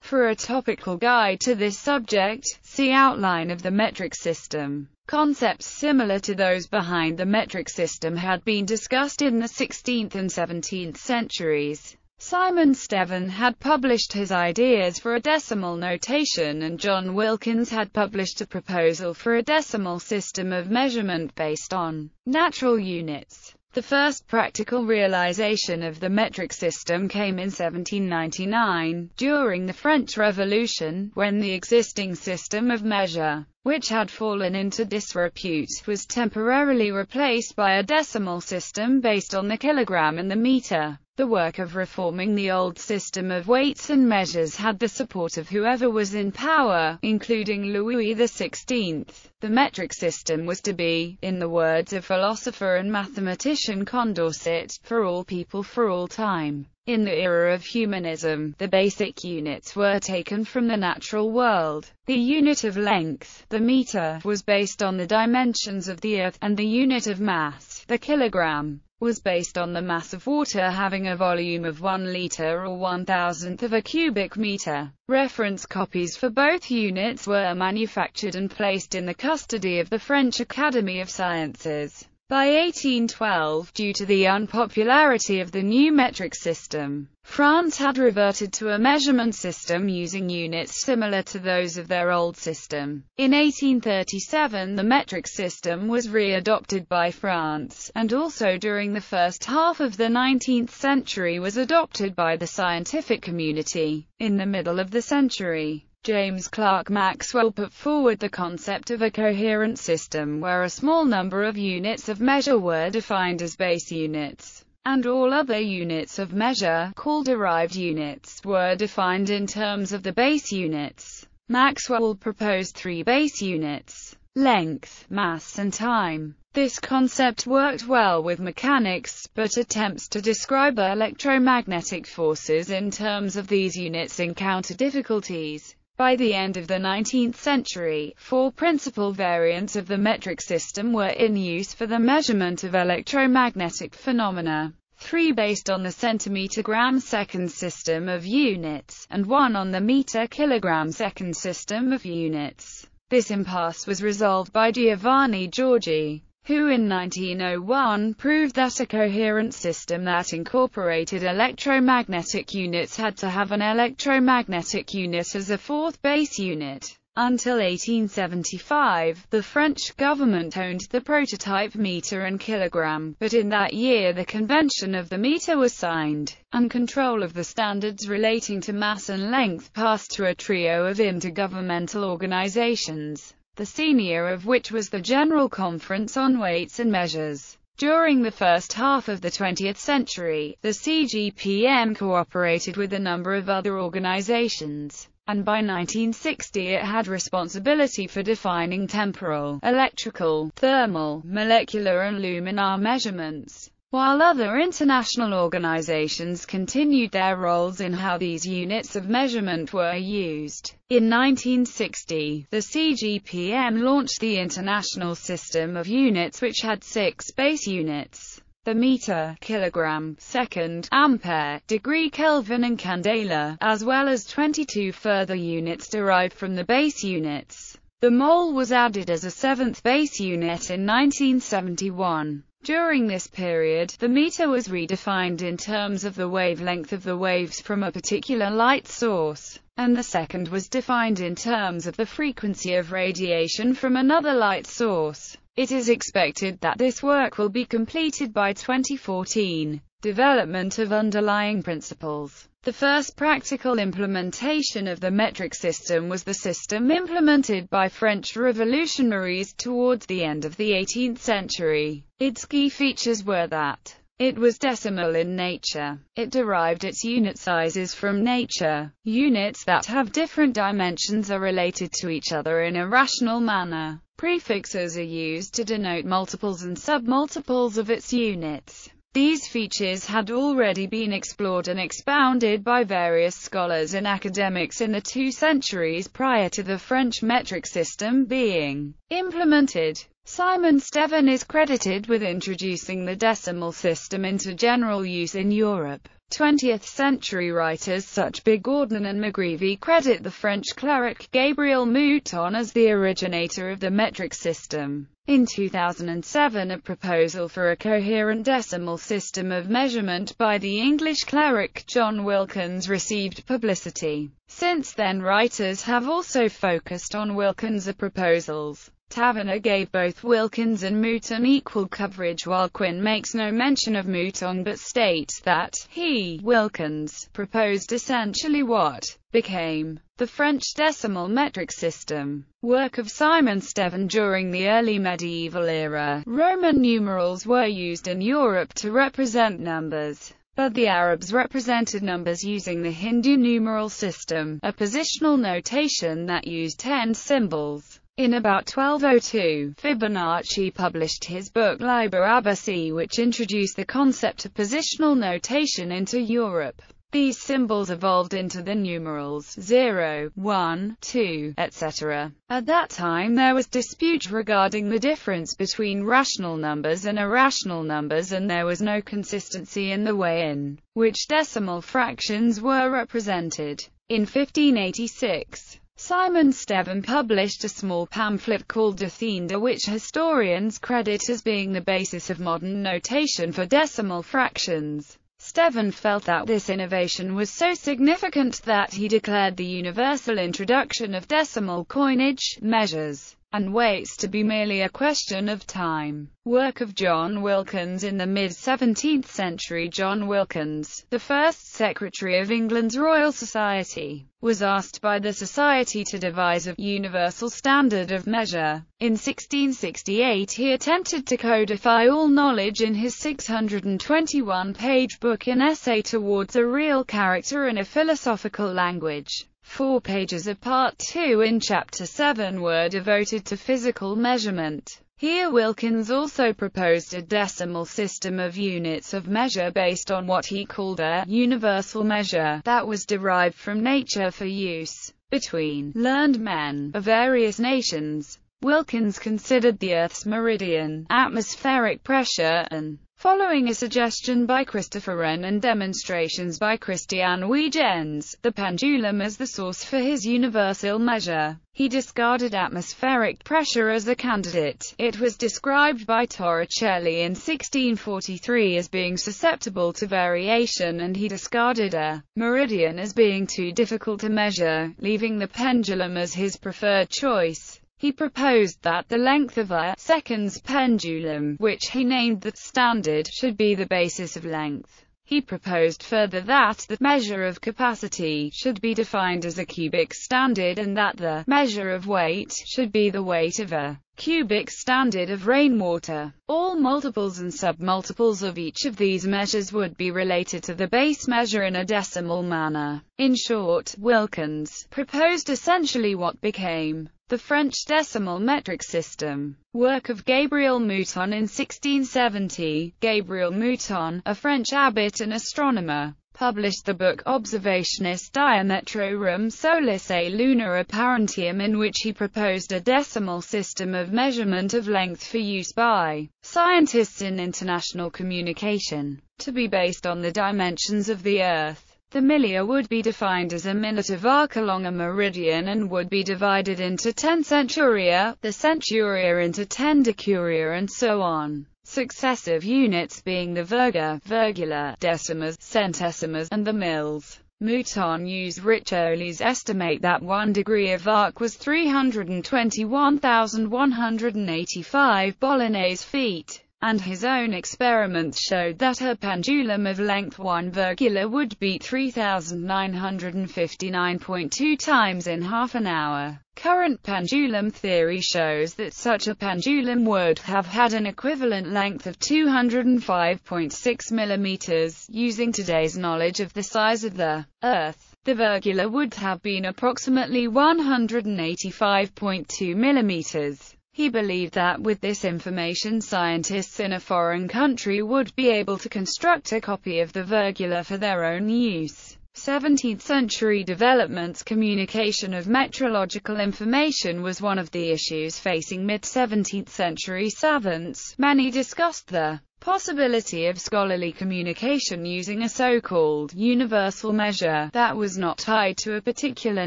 For a topical guide to this subject, see Outline of the metric system. Concepts similar to those behind the metric system had been discussed in the 16th and 17th centuries. Simon Stevan had published his ideas for a decimal notation, and John Wilkins had published a proposal for a decimal system of measurement based on natural units. The first practical realization of the metric system came in 1799, during the French Revolution, when the existing system of measure, which had fallen into disrepute, was temporarily replaced by a decimal system based on the kilogram and the meter. The work of reforming the old system of weights and measures had the support of whoever was in power, including Louis XVI. The metric system was to be, in the words of philosopher and mathematician Condorcet, for all people for all time. In the era of humanism, the basic units were taken from the natural world. The unit of length, the meter, was based on the dimensions of the earth, and the unit of mass, the kilogram, was based on the mass of water having a volume of 1 liter or 1,000th of a cubic meter. Reference copies for both units were manufactured and placed in the custody of the French Academy of Sciences. By 1812, due to the unpopularity of the new metric system, France had reverted to a measurement system using units similar to those of their old system. In 1837, the metric system was re-adopted by France, and also during the first half of the 19th century was adopted by the scientific community. In the middle of the century, James Clerk Maxwell put forward the concept of a coherent system where a small number of units of measure were defined as base units, and all other units of measure, called derived units, were defined in terms of the base units. Maxwell proposed 3 base units: length, mass and time. This concept worked well with mechanics, but attempts to describe electromagnetic forces in terms of these units encounter difficulties. By the end of the 19th century, 4 principal variants of the metric system were in use for the measurement of electromagnetic phenomena: 3 based on the centimeter-gram-second system of units, and 1 on the meter-kilogram-second system of units. This impasse was resolved by Giovanni Giorgi, who in 1901 proved that a coherent system that incorporated electromagnetic units had to have an electromagnetic unit as a 4th base unit. Until 1875, the French government owned the prototype meter and kilogram, but in that year the convention of the meter was signed, and control of the standards relating to mass and length passed to a trio of intergovernmental organizations, the senior of which was the General Conference on Weights and Measures. During the first half of the 20th century, the CGPM cooperated with a number of other organizations, and by 1960 it had responsibility for defining temporal, electrical, thermal, molecular and luminar measurements, while other international organizations continued their roles in how these units of measurement were used. In 1960, the CGPM launched the International System of Units, which had 6 base units: the meter, kilogram, second, ampere, degree Kelvin and candela, as well as 22 further units derived from the base units. The mole was added as a 7th base unit in 1971. During this period, the meter was redefined in terms of the wavelength of the waves from a particular light source, and the second was defined in terms of the frequency of radiation from another light source. It is expected that this work will be completed by 2014. Development of underlying principles. The first practical implementation of the metric system was the system implemented by French revolutionaries towards the end of the 18th century. Its key features were that it was decimal in nature. It derived its unit sizes from nature. Units that have different dimensions are related to each other in a rational manner. Prefixes are used to denote multiples and submultiples of its units. These features had already been explored and expounded by various scholars and academics in the 2 centuries prior to the French metric system being implemented. Simon Stevan is credited with introducing the decimal system into general use in Europe. 20th-century writers such as Gordon and McGreevy credit the French cleric Gabriel Mouton as the originator of the metric system. In 2007, a proposal for a coherent decimal system of measurement by the English cleric John Wilkins received publicity. Since then, writers have also focused on Wilkins' proposals. Taverner gave both Wilkins and Mouton equal coverage, while Quinn makes no mention of Mouton but states that he, Wilkins, proposed essentially what became the French decimal metric system. Work of Simon Stevan. During the early medieval era, Roman numerals were used in Europe to represent numbers, but the Arabs represented numbers using the Hindu numeral system, a positional notation that used 10 symbols. In about 1202, Fibonacci published his book Labrousse, which introduced the concept of positional notation into Europe. These symbols evolved into the numerals 0, 1, 2, etc. At that time there was dispute regarding the difference between rational numbers and irrational numbers, and there was no consistency in the way in which decimal fractions were represented. In 1586, Simon Stevan published a small pamphlet called De Thiende, which historians credit as being the basis of modern notation for decimal fractions. Stevan felt that this innovation was so significant that he declared the universal introduction of decimal coinage, measures, and weights to be merely a question of time. Work of John Wilkins. In the mid-17th century, John Wilkins, the first Secretary of England's Royal Society, was asked by the Society to devise a universal standard of measure. In 1668 he attempted to codify all knowledge in his 621-page book An Essay Towards a Real Character in a Philosophical Language. 4 pages of Part 2 in Chapter 7 were devoted to physical measurement. Here Wilkins also proposed a decimal system of units of measure based on what he called a universal measure that was derived from nature for use between learned men of various nations. Wilkins considered the Earth's meridian, atmospheric pressure, and following a suggestion by Christopher Wren and demonstrations by Christian Huygens, the pendulum as the source for his universal measure. He discarded atmospheric pressure as a candidate. It was described by Torricelli in 1643 as being susceptible to variation, and he discarded a meridian as being too difficult to measure, leaving the pendulum as his preferred choice. He proposed that the length of a seconds pendulum, which he named the standard, should be the basis of length. He proposed further that the measure of capacity should be defined as a cubic standard, and that the measure of weight should be the weight of a cubic standard of rainwater. All multiples and submultiples of each of these measures would be related to the base measure in a decimal manner. In short, Wilkins proposed essentially what became the French decimal metric system. Work of Gabriel Mouton. In 1670, Gabriel Mouton, a French abbot and astronomer, published the book Observationis Diametrorum Solis et Lunar Apparentium, in which he proposed a decimal system of measurement of length for use by scientists in international communication, to be based on the dimensions of the Earth. The millia would be defined as a minute of arc along a meridian and would be divided into 10 centuria, the centuria into 10 decuria, and so on. Successive units being the virga, virgula, decimas, centesimas, and the mils. Mouton used Riccioli's estimate that 1 degree of arc was 321,185 Bolognese feet, and his own experiments showed that a pendulum of length 1 virgula would beat 3,959.2 times in half an hour. Current pendulum theory shows that such a pendulum would have had an equivalent length of 205.6 millimeters. Using today's knowledge of the size of the Earth, the virgula would have been approximately 185.2 millimeters. He believed that with this information, scientists in a foreign country would be able to construct a copy of the virgula for their own use. 17th-century developments. Communication of metrological information was one of the issues facing mid-17th century savants. Many discussed the possibility of scholarly communication using a so-called universal measure that was not tied to a particular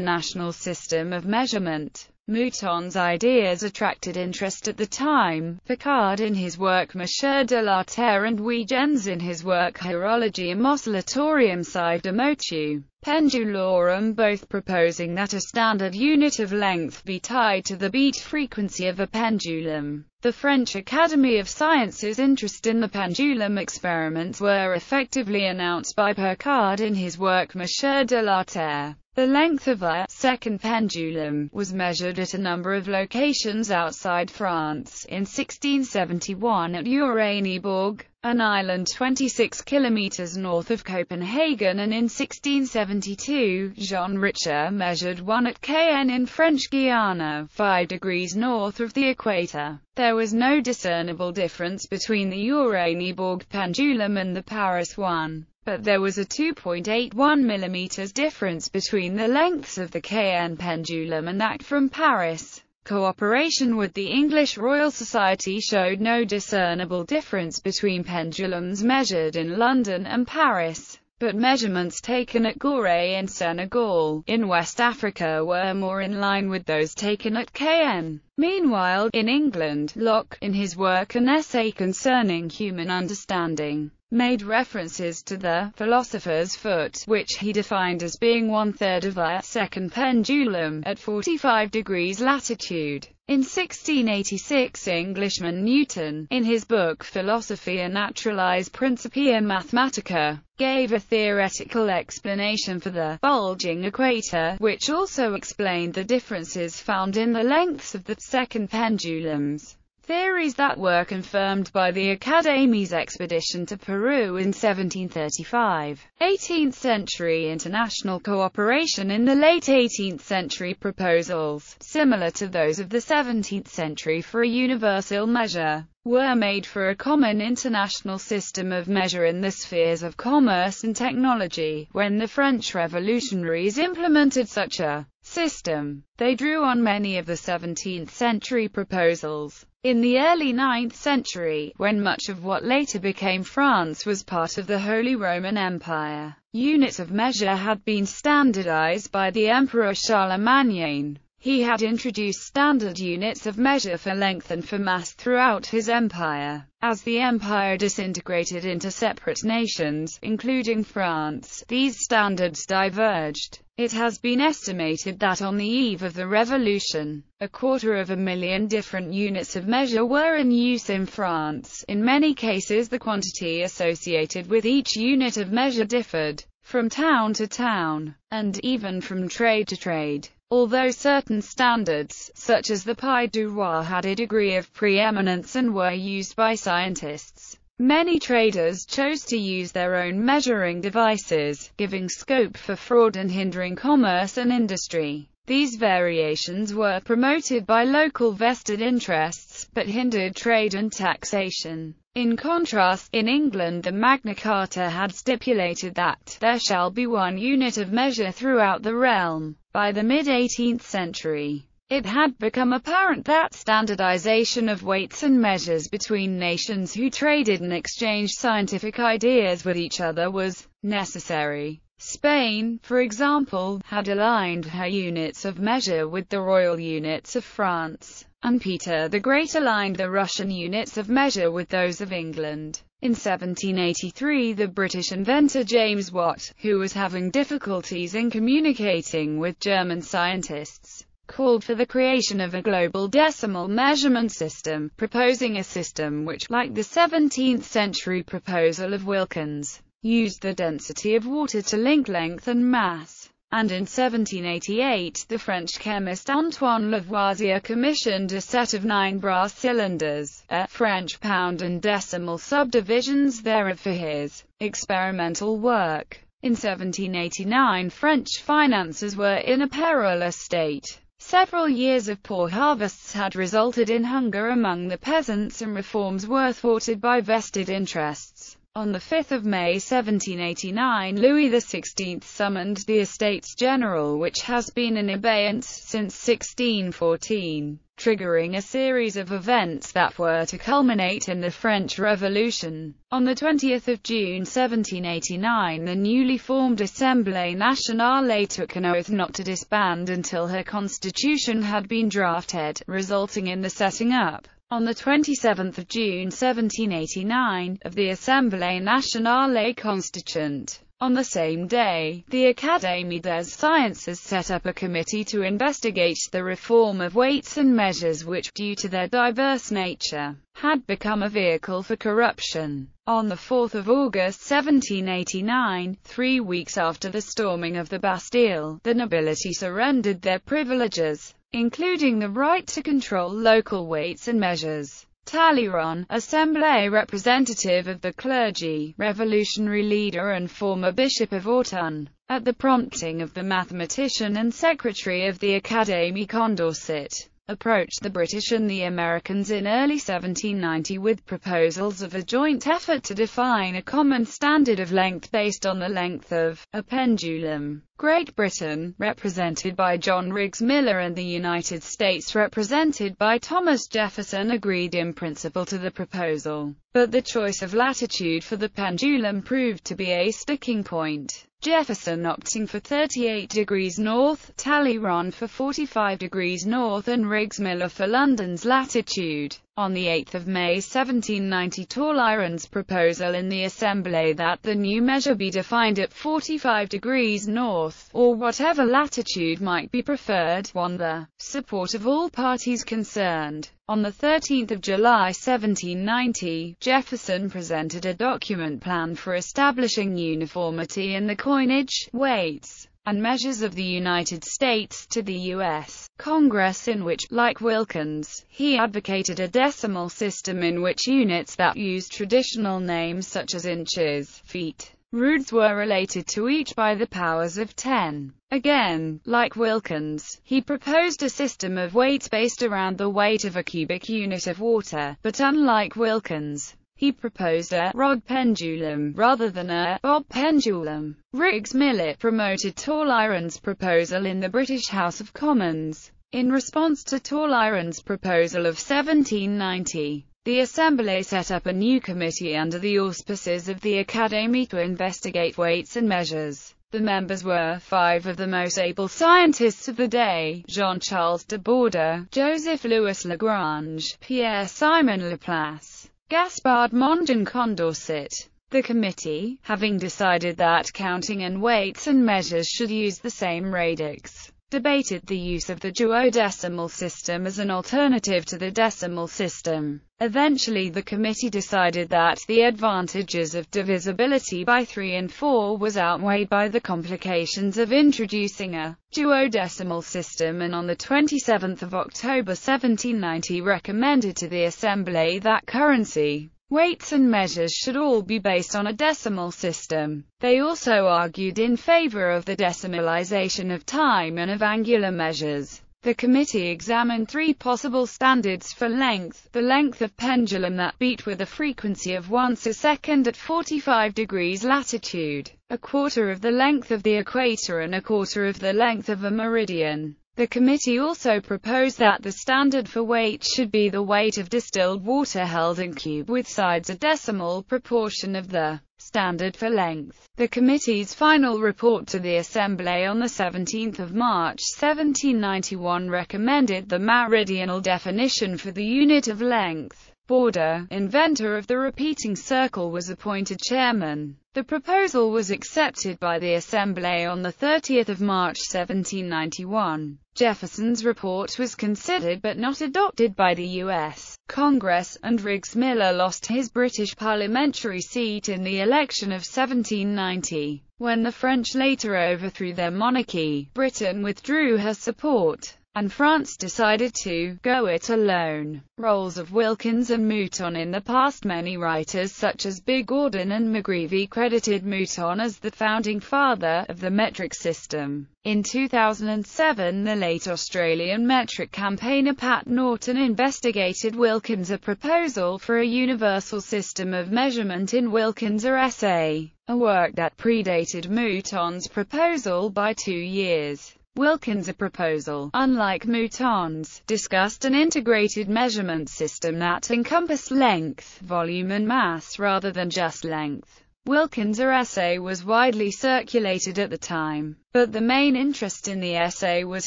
national system of measurement. Mouton's ideas attracted interest at the time. Picard in his work Monsieur de la Terre and Huygens in his work Horologium Oscillatorium Sive Motu Pendulorum, both proposing that a standard unit of length be tied to the beat frequency of a pendulum. The French Academy of Sciences' interest in the pendulum experiments were effectively announced by Picard in his work Monsieur de la Terre. The length of a second pendulum was measured at a number of locations outside France. In 1671 at Uraniborg, an island 26 kilometers north of Copenhagen, and in 1672, Jean Richer measured one at Cayenne in French Guiana, 5 degrees north of the equator. There was no discernible difference between the Uraniborg pendulum and the Paris one, but there was a 2.81 mm difference between the lengths of the Cayenne pendulum and that from Paris. Cooperation with the English Royal Society showed no discernible difference between pendulums measured in London and Paris, but measurements taken at Gorée in Senegal, in West Africa, were more in line with those taken at Cayenne. Meanwhile, in England, Locke, in his work An Essay Concerning Human Understanding, made references to the philosopher's foot, which he defined as being 1/3 of a second pendulum, at 45 degrees latitude. In 1686, Englishman Newton, in his book Philosophia Naturalis Principia Mathematica, gave a theoretical explanation for the bulging equator, which also explained the differences found in the lengths of the second pendulums. Theories that were confirmed by the Académie's expedition to Peru in 1735. 18th century international cooperation. In the late 18th century, proposals, similar to those of the 17th century for a universal measure, were made for a common international system of measure in the spheres of commerce and technology. When the French revolutionaries implemented such a system, they drew on many of the 17th century proposals. In the early 9th century, when much of what later became France was part of the Holy Roman Empire, units of measure had been standardized by the Emperor Charlemagne. He had introduced standard units of measure for length and for mass throughout his empire. As the empire disintegrated into separate nations, including France, these standards diverged. It has been estimated that on the eve of the Revolution, 250,000 different units of measure were in use in France. In many cases, the quantity associated with each unit of measure differed from town to town, and even from trade to trade. Although certain standards, such as the Pi du Roi, had a degree of preeminence and were used by scientists, many traders chose to use their own measuring devices, giving scope for fraud and hindering commerce and industry. These variations were promoted by local vested interests, but hindered trade and taxation. In contrast, in England the Magna Carta had stipulated that there shall be one unit of measure throughout the realm. By the mid-18th century, it had become apparent that standardization of weights and measures between nations who traded and exchanged scientific ideas with each other was necessary. Spain, for example, had aligned her units of measure with the royal units of France, and Peter the Great aligned the Russian units of measure with those of England. In 1783, the British inventor James Watt, who was having difficulties in communicating with German scientists, called for the creation of a global decimal measurement system, proposing a system which, like the 17th century proposal of Wilkins, used the density of water to link length and mass. And in 1788, the French chemist Antoine Lavoisier commissioned a set of 9 brass cylinders, a French pound and decimal subdivisions thereof, for his experimental work. In 1789, French finances were in a perilous state. Several years of poor harvests had resulted in hunger among the peasants, and reforms were thwarted by vested interests. On 5 May 1789, Louis XVI summoned the Estates General, which has been in abeyance since 1614, triggering a series of events that were to culminate in the French Revolution. On 20 June 1789, the newly formed Assemblée Nationale took an oath not to disband until her constitution had been drafted, resulting in the setting up, on 27 June 1789, of the Assemblée Nationale Constituante. On the same day, the Académie des Sciences set up a committee to investigate the reform of weights and measures which, due to their diverse nature, had become a vehicle for corruption. On 4 August 1789, 3 weeks after the storming of the Bastille, the nobility surrendered their privileges, including the right to control local weights and measures. Talleyrand, Assemblée representative of the clergy, revolutionary leader and former Bishop of Autun, at the prompting of the mathematician and secretary of the Académie Condorcet, approached the British and the Americans in early 1790 with proposals of a joint effort to define a common standard of length based on the length of a pendulum. Great Britain, represented by John Riggs Miller, and the United States, represented by Thomas Jefferson, agreed in principle to the proposal, but the choice of latitude for the pendulum proved to be a sticking point. Jefferson opting for 38 degrees north, Talleyrand for 45 degrees north, and Riggs Miller for London's latitude. On 8 May 1790, Talleyrand's proposal in the Assembly that the new measure be defined at 45 degrees north, or whatever latitude might be preferred, won the support of all parties concerned. On 13 July 1790, Jefferson presented a document plan for establishing uniformity in the coinage, weights, and measures of the United States to the U.S. Congress, in which, like Wilkins, he advocated a decimal system in which units that used traditional names such as inches, feet, roods were related to each by the powers of 10. Again, like Wilkins, he proposed a system of weights based around the weight of a cubic unit of water, but unlike Wilkins, he proposed a rod pendulum rather than a bob pendulum. Riggs Miller promoted Talleyrand's proposal in the British House of Commons. In response to Talleyrand's proposal of 1790, the Assembly set up a new committee under the auspices of the Académie to investigate weights and measures. The members were 5 of the most able scientists of the day: Jean-Charles de Borda, Joseph Louis Lagrange, Pierre-Simon Laplace, Gaspard Monge, Condorcet. The committee, having decided that counting and weights and measures should use the same radix, debated the use of the duodecimal system as an alternative to the decimal system. Eventually the committee decided that the advantages of divisibility by 3 and 4 was outweighed by the complications of introducing a duodecimal system, and on 27 October 1790 recommended to the Assembly that currency, weights and measures should all be based on a decimal system. They also argued in favor of the decimalization of time and of angular measures. The committee examined 3 possible standards for length: the length of pendulum that beat with a frequency of once a second at 45 degrees latitude, a quarter of the length of the equator, and a quarter of the length of a meridian. The committee also proposed that the standard for weight should be the weight of distilled water held in cube, with sides a decimal proportion of the standard for length. The committee's final report to the Assembly on 17 March 1791 recommended the meridional definition for the unit of length. Borda, inventor of the repeating circle, was appointed chairman. The proposal was accepted by the Assembly on 30 March 1791. Jefferson's report was considered but not adopted by the U.S. Congress, and Riggs Miller lost his British parliamentary seat in the election of 1790. When the French later overthrew their monarchy, Britain withdrew her support. and France decided to go it alone. Roles of Wilkins and Mouton. In the past, many writers such as Gordon and McGreevy credited Mouton as the founding father of the metric system. In 2007, the late Australian metric campaigner Pat Norton investigated Wilkins' proposal for a universal system of measurement in Wilkins' essay, a work that predated Mouton's proposal by 2 years. Wilkins' proposal, unlike Mouton's, discussed an integrated measurement system that encompassed length, volume and mass rather than just length. Wilkins' essay was widely circulated at the time, but the main interest in the essay was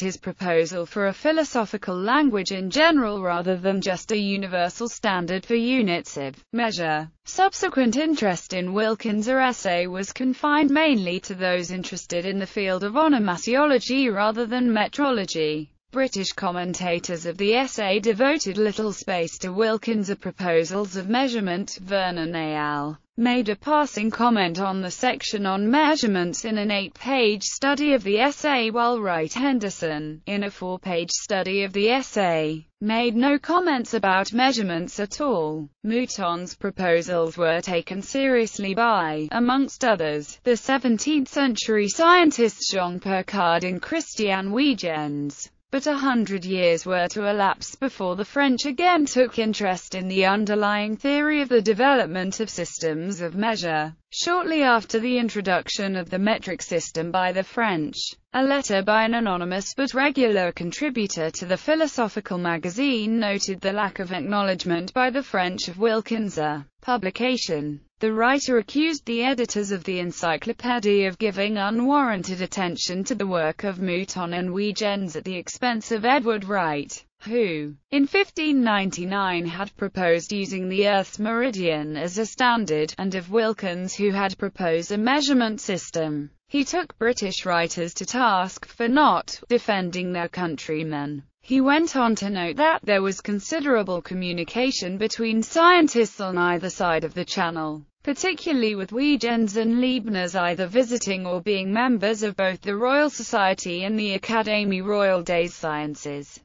his proposal for a philosophical language in general rather than just a universal standard for units of measure. Subsequent interest in Wilkins' essay was confined mainly to those interested in the field of onomasiology rather than metrology. British commentators of the essay devoted little space to Wilkins' proposals of measurement. Vernon al. made a passing comment on the section on measurements in an 8-page study of the essay, while Wright Henderson, in a 4-page study of the essay, made no comments about measurements at all. Mouton's proposals were taken seriously by, amongst others, the 17th-century scientists Jean Picard and Christian Huygens. But 100 years were to elapse before the French again took interest in the underlying theory of the development of systems of measure. Shortly after the introduction of the metric system by the French, a letter by an anonymous but regular contributor to the philosophical magazine noted the lack of acknowledgement by the French of Wilkins' publication. The writer accused the editors of the encyclopedia of giving unwarranted attention to the work of Mouton and Huygens at the expense of Edward Wright, who, in 1599 had proposed using the Earth's meridian as a standard, and of Wilkins, who had proposed a measurement system. He took British writers to task for not defending their countrymen. He went on to note that there was considerable communication between scientists on either side of the Channel, particularly with Huygens and Leibniz either visiting or being members of both the Royal Society and the Académie Royale des Sciences.